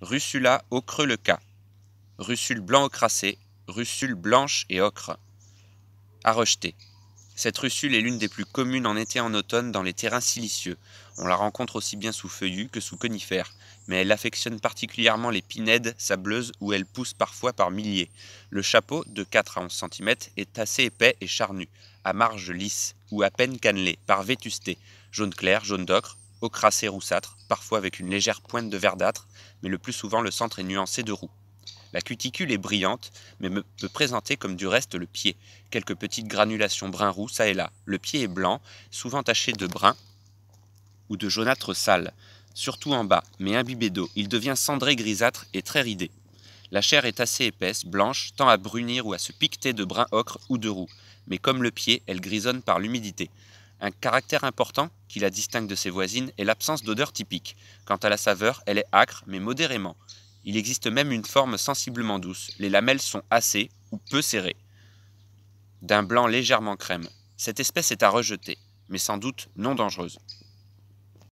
Russula ocre-le-cas. Russule blanc-ocracé, russule blanche et ocre. À rejeter. Cette russule est l'une des plus communes en été et en automne dans les terrains siliceux. On la rencontre aussi bien sous feuillus que sous conifères, mais elle affectionne particulièrement les pinèdes sableuses où elle pousse parfois par milliers. Le chapeau, de 4 à 11 cm, est assez épais et charnu, à marge lisse ou à peine cannelé, par vétusté, jaune clair, jaune d'ocre, ocracé roussâtre, parfois avec une légère pointe de verdâtre, mais le plus souvent le centre est nuancé de roux. La cuticule est brillante, mais peut présenter comme du reste le pied, quelques petites granulations brun-roux ça et là. Le pied est blanc, souvent taché de brun ou de jaunâtre sale, surtout en bas, mais imbibé d'eau. Il devient cendré grisâtre et très ridé. La chair est assez épaisse, blanche, tend à brunir ou à se piqueter de brun ocre ou de roux, mais comme le pied, elle grisonne par l'humidité. Un caractère important qui la distingue de ses voisines est l'absence d'odeur typique. Quant à la saveur, elle est âcre, mais modérément. Il existe même une forme sensiblement douce. Les lamelles sont assez ou peu serrées, d'un blanc légèrement crème. Cette espèce est à rejeter, mais sans doute non dangereuse.